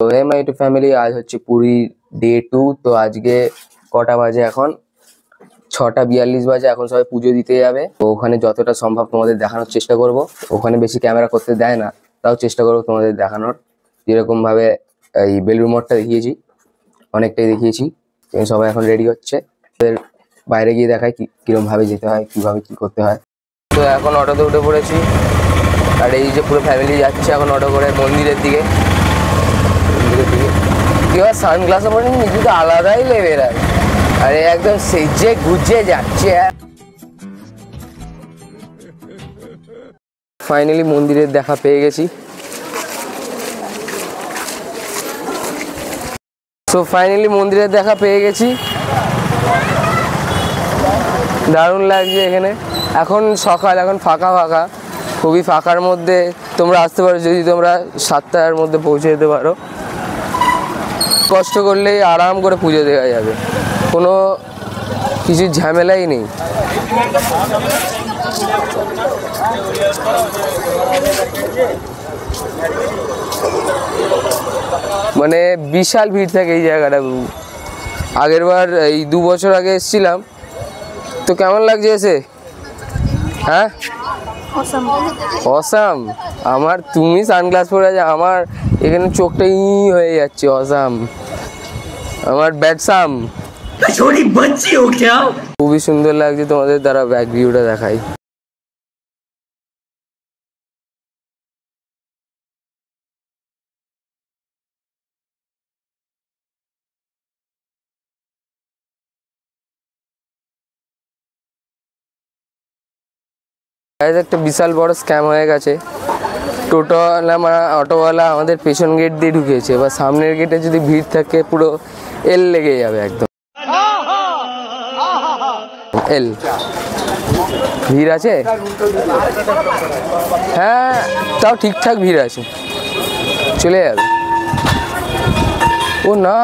তো মাই two family, আজ হচ্ছে পুরী ডে 2। তো আজকে কটা বাজে? এখন 6:42 বাজে। এখন সবাই পুজো দিতে যাবে। তো ওখানে যতটা সম্ভব তোমাদের দেখানোর চেষ্টা করব। ওখানে বেশি ক্যামেরা করতে দেয় না, তাও চেষ্টা করবো তোমাদের দেখানোর। যেরকম ভাবে এই বেলুড় মঠটা দেখিয়েছি, অনেকটাই দেখিয়েছি। সবাই এখন রেডি হচ্ছে, বাইরে গিয়ে দেখায় কিরকম ভাবে যেতে হয়, কিভাবে কি করতে হয়। তো এখন অটোতে উঠে পড়েছি, আর এই যে পুরো ফ্যামিলি যাচ্ছে এখন অটো করে মন্দিরের দিকে। এবার সানগ্লাসে পরে নিজেকে আলাদাই লেভেল আর আরে একদম সেজে গুজে যাচ্ছে। ফাইনালি মন্দিরের দেখা পেয়ে গেছি। দারুণ লাগছে এখানে। এখন সকাল, এখন ফাঁকা ফাঁকা, খুবই ফাঁকার মধ্যে তোমরা আসতে পারো যদি তোমরা 7টার মধ্যে পৌঁছে যেতে পারো। কষ্ট করলেই আরাম করে পুজো দেওয়া যাবে, কোনো কিছু ঝামেলাই নেই। মানে বিশাল ভিড় থাকে এই জায়গাটা। আগের বার এই 2 বছর আগে এসেছিলাম। তো কেমন লাগছে এসে? হ্যাঁ, অসাম। আমার তুমি সানগ্লাস পরে আছে, আমার এখানে চোখটা হয়ে যাচ্ছে। অসাম, আমার ব্যাটসাম। খুবই সুন্দর লাগছে। তোমাদের দ্বারা ব্যাক ভিউটা দেখাই। একটা বিশাল বড় স্ক্যাম হয়ে গেছে। টোটোওয়ালা অটোওয়ালা আমাদের পেছন গেট দিয়ে ঢুকেছে। এবার সামনের গেটে যদি ভিড় থাকে পুরো এল লেগে যাবে, একদম এল। ভিড় আছে, হ্যাঁ, তাও ঠিকঠাক ভিড় আছে, চলে যাবে। ও না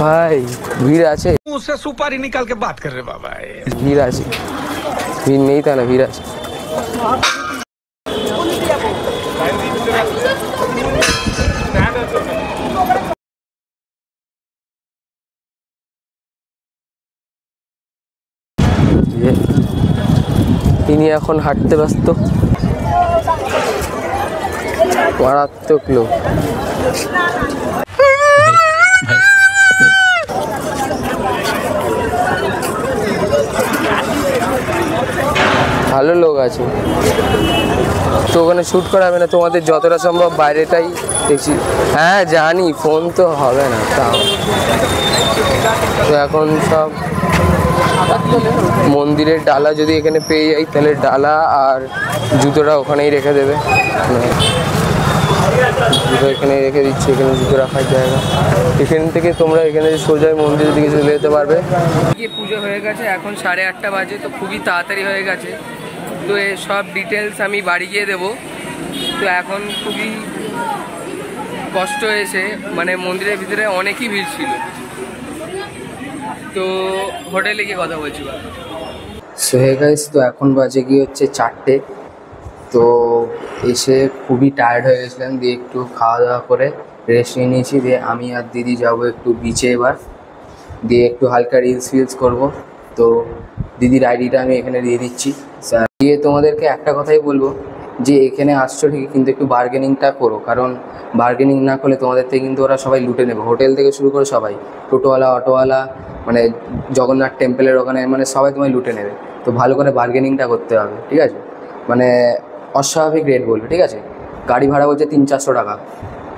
ভাই, ভিড় আছে, সুপারি নিকাল কে বাত কর রে বাবা। ভিড় আছে, ভিড় নেই তা না, ভিড় আছে। তিনি এখন হাঁটতে ব্যস্ত, মারাত্মক লোক। ভালো লোক আছে তো ওখানে শ্যুট করাবে না, তোমাদের যতটা সম্ভব বাইরেটাই দেখছি। হ্যাঁ জানি, ফোন তো হবে না, তাও তো এখন সব মন্দিরের ডালা যদি এখানে পেয়ে যাই তাহলে ডালা আর জুতোটা ওখানেই রেখে দেবে। জুতো এখানে রেখে দিচ্ছি, এখানে জুতো রাখার জায়গা। এখান থেকে তোমরা এখানে সোজা মন্দিরের দিকে চলে যেতে পারবে। পুজো হয়ে গেছে, এখন 8:30 বাজে, তো খুবই তাড়াতাড়ি হয়ে গেছে। তো এই সব ডিটেলস আমি বাড়ি গিয়ে দেবো। তো এখন খুবই কষ্ট হয়েছে, মানে মন্দিরের ভিতরে অনেকই ভিড় ছিল। তো হোটেলে গিয়ে কথা বলছি। সো হে গাইস, তো এখন বাজে কি হচ্ছে 4টে। তো এসে খুবই টায়ার্ড হয়ে গেছিলাম, দিয়ে একটু খাওয়া দাওয়া করে রেস্ট নিয়ে নিয়েছি। দিয়ে আমি আর দিদি যাবো একটু বিচে এবার, দিয়ে একটু হালকা রিলস করবো। তো দিদির আইডিটা আমি এখানে দিয়ে দিচ্ছি। দিয়ে তোমাদেরকে একটা কথাই বলবো যে এখানে আসছো ঠিকই, কিন্তু একটু বার্গেনিংটা করো, কারণ বার্গেনিং না করলে তোমাদের থেকে কিন্তু ওরা সবাই লুটে নেবে। হোটেল থেকে শুরু করে সবাই, টোটোওয়ালা, অটোওয়ালা, মানে জগন্নাথ টেম্পলের ওখানে, মানে সবাই তোমায় লুটে নেবে। তো ভালো করে বার্গেনিংটা করতে হবে, ঠিক আছে? মানে অস্বাভাবিক রেট বলবে, ঠিক আছে? গাড়ি ভাড়া বলছে 300-400 টাকা,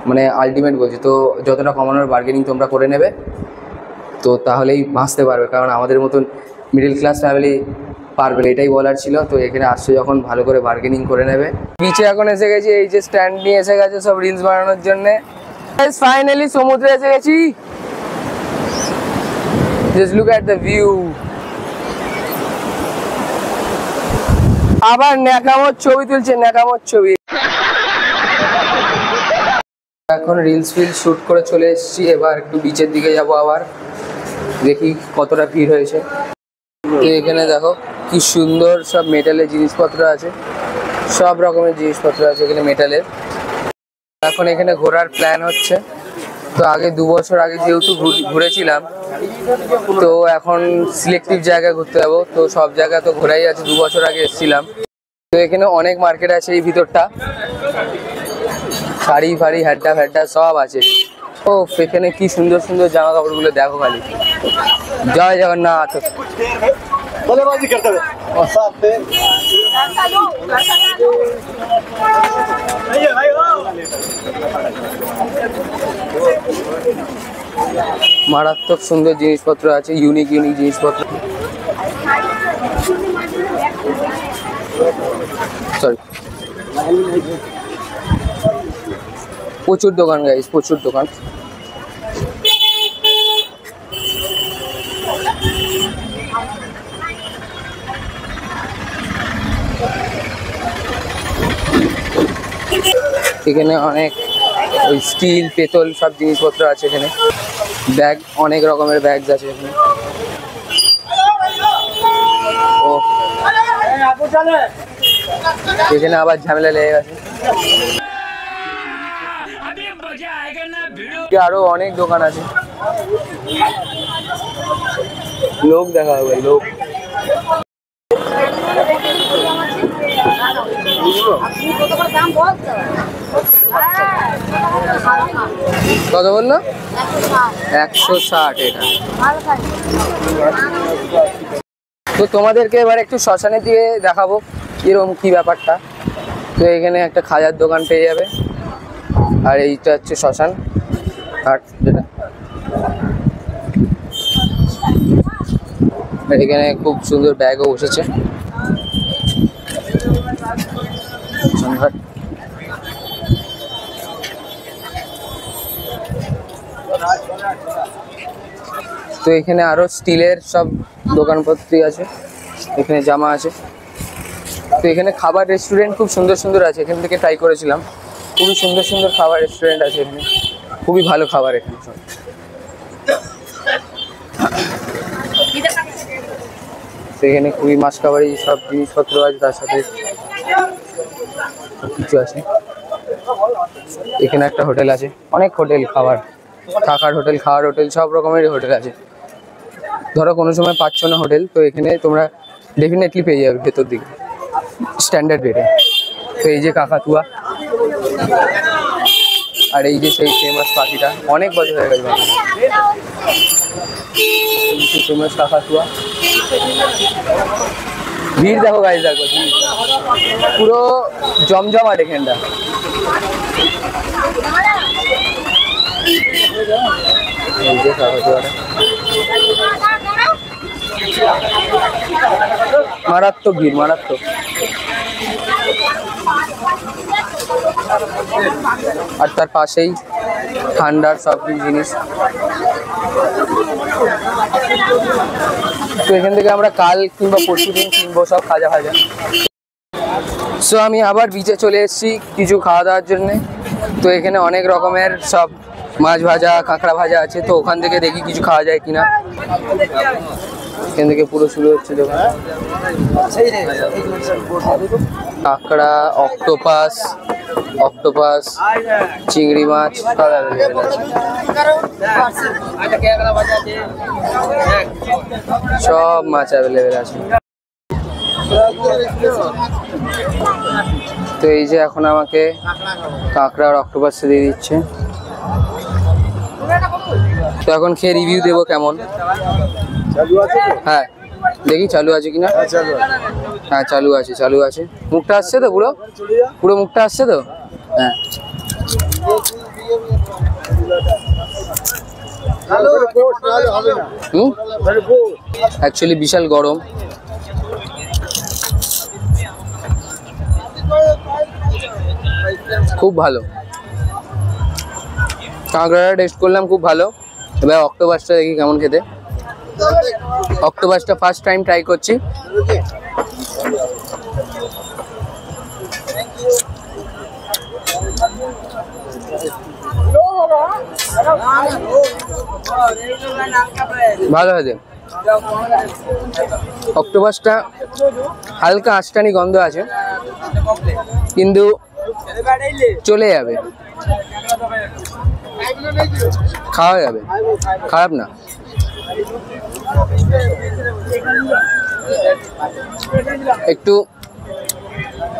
মানে আলটিমেট বলছে। তো যতটা কমানোর বার্গেনিং তোমরা করে নেবে, তো তাহলেই বাঁচতে পারবে, কারণ আমাদের মতন মিডল ক্লাস ফ্যামিলি পারবে, এটাই বলার ছিল। তো এখানে আসছে যখন ভালো করে বার্গেনিং করে নেবে। বিচে এখন এসে গেছি, এই যে স্ট্যান্ড নিয়ে এসে গেছে সব রিলস বানানোর জন্যে। ফাইনালি সমুদ্রে এসে গেছি। Just look at the view. আবার ন্যাকামোর ছবি তুলছে, ন্যাকামোর ছবি। এখন রিলস শুট করে চলে এসেছি, এবার একটু বিচের দিকে যাব, আবার দেখি কতটা ভিড় হয়েছে। এখানে দেখো কি সুন্দর সব মেটালের জিনিসপত্র আছে, সব রকমের জিনিসপত্র আছে এখানে মেটালের। এখন এখানে ঘোরার প্ল্যান হচ্ছে। তো আগে 2 বছর আগে যেহেতু ঘুরেছিলাম, তো এখন সিলেক্টিভ জায়গায় ঘুরতে যাবো। তো সব জায়গা তো ঘোরাই আছে, 2 বছর আগে এসেছিলাম। তো এখানে অনেক মার্কেট আছে এই ভিতরটা, শাড়ি ফাড়ি হ্যাড্ডা ফ্যাড্ডা সব আছে। ও এখানে কি সুন্দর সুন্দর জামা কাপড়গুলো দেখো খালি, জয় জগন্নাথ। মারাত্মক সুন্দর জিনিসপত্র আছে, ইউনিক ইউনিক জিনিসপত্র। সরি, প্রচুর দোকান গাইস, প্রচুর দোকান। এখানে অনেক ওই স্টিল পেতল সব জিনিসপত্র আছে। এখানে ব্যাগ, অনেক রকমের ব্যাগ আছে এখানে। ও এখানে আবার ঝামেলা লেগে গেছে। আরো অনেক দোকান আছে, লোক দেখা হবে, লোক। কত বললো? 160 এটা। তো তোমাদেরকে এবার একটু শ্মশানে দিয়ে দেখাবো কিরকম কি ব্যাপারটা। তো এখানে একটা খাজার দোকান পেয়ে যাবে, আর এইটা হচ্ছে শ্মশান ঘাট যেটা। এখানে খুব সুন্দর ব্যাগও বসেছে। তো এখানে আরো স্টিলের সব দোকানপত্রই আছে, এখানে জামা আছে। তো এখানে খাবার রেস্টুরেন্ট খুব সুন্দর সুন্দর আছে, এখান থেকে ট্রাই করেছিলাম। খুবই সুন্দর সুন্দর খাবার রেস্টুরেন্ট আছে এখানে, খুবই ভালো খাবার এখানে সব। তো এখানে খুবই মাছ খাবারই সব জিনিসপত্র আছে, তার সাথে কিছু আছে। এখানে একটা হোটেল আছে, অনেক হোটেল, খাবার থাকার হোটেল, খাওয়ার হোটেল, সব রকমেরই হোটেল আছে। ধরো কোনো সময় পাচ্ছ না হোটেল, তো এখানে তোমরা ডেফিনেটলি পেয়ে যাবে ভেতর দিকে স্ট্যান্ডার্ড রেটে। তো এই যে কাকাতুয়া, আর এই যে সেই ফেমাস পাখিটা, অনেক বছর হয়ে গেছে ফেমাস কাকাতুয়া। ভিড় দেখো গাইস, দেখো পুরো জমজমাট এখানটা। এই যে কাকাতুয়াটা মারাত্মক ভিড়, মারাত্মক। আর তার পাশেই ঠান্ডার সব জিনিস। তো এখান থেকে আমরা কাল কিংবা পরশু দিন কিনবো সব খাজা খাজা। সো আমি আবার বিচে চলে এসেছি কিছু খাওয়া দাওয়ার জন্যে। তো এখানে অনেক রকমের সব মাছ ভাজা, কাঁকড়া ভাজা আছে। তো ওখান থেকে দেখি কিছু খাওয়া যায় কিনা। এখান থেকে পুরো শুরু হচ্ছে দোকান। কাঁকড়া, অক্টোপাস, চিংড়ি মাছ সব অ্যাভেলেবেল আছে, সব মাছ অ্যাভেলেবেল আছে। তো এই যে এখন আমাকে কাঁকড়া আর অক্টোপাস দিয়ে দিচ্ছে। তো এখন খেয়ে রিভিউ দেবো কেমন। হ্যাঁ দেখি চালু আছে কিনা। হ্যাঁ চালু আছে, চালু আছে। মুখটা আসছে তো, পুরো পুরো মুখটা আসছে তো। হ্যাঁ অ্যাকচুয়ালি বিশাল গরম। খুব ভালো কাঁকড়াটা টেস্ট করলাম, খুব ভালো। এবার অক্টোপাসটা দেখি কেমন খেতে। অক্টোপাসটা ফার্স্ট টাইম ট্রাই করছি। ভালো হয়েছে। অক্টোপাসটা হালকা আঁশটানি গন্ধ আছে, কিন্তু চলে যাবে। খাওয়া যাবে, খারাপ না। একটু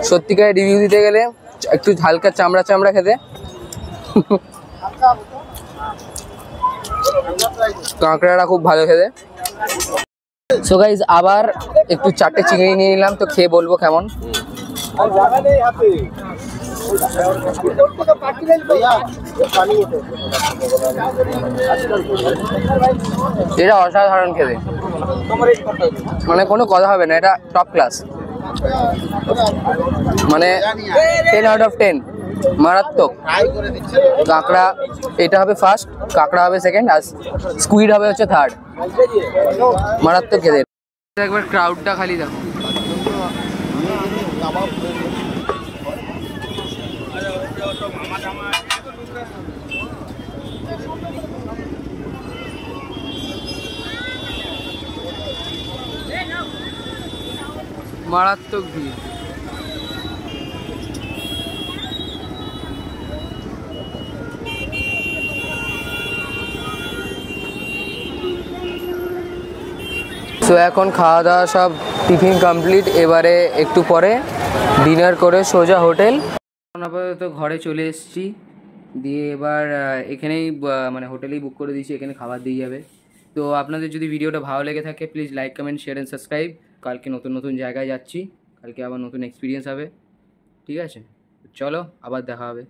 সত্যিকার রিভিউ দিতে গেলে একটু হালকা চামড়া চামড়া খেতে। কাঁকড়াটা খুব ভালো খেতে। সো গাইজ আবার একটু 4টে চিংড়ি নিয়ে নিলাম, তো খেয়ে বলবো কেমন। এটা অসাধারণ খেতে, মানে কোনো কথা হবে না, এটা টপ ক্লাস, মানে 10 আউট অফ 10, মারাত্মক। কাঁকড়া এটা হবে ফার্স্ট, কাঁকড়া হবে সেকেন্ড, আর স্কুইড হবে হচ্ছে থার্ড। মারাত্মক খেতে। একবার ক্রাউডটা খালি দেখো। মারাত্মক ভিড়। তো এখন খাওয়া দাওয়া সব টিফিন কমপ্লিট, এবারে একটু পরে ডিনার করে সোজা হোটেল। আপাতত ঘরে চলে এসেছি, দিয়ে এবার এখানেই মানে হোটেলেই বুক করে দিয়েছি, এখানে খাবার দিয়ে যাবে। তো আপনাদের যদি ভিডিওটা ভালো লেগে থাকে please like comment share and subscribe. কালকে নতুন নতুন জায়গায় যাচ্ছি, কালকে আবার নতুন এক্সপিরিয়েন্স হবে, ঠিক আছে? চলো আবার দেখা হবে।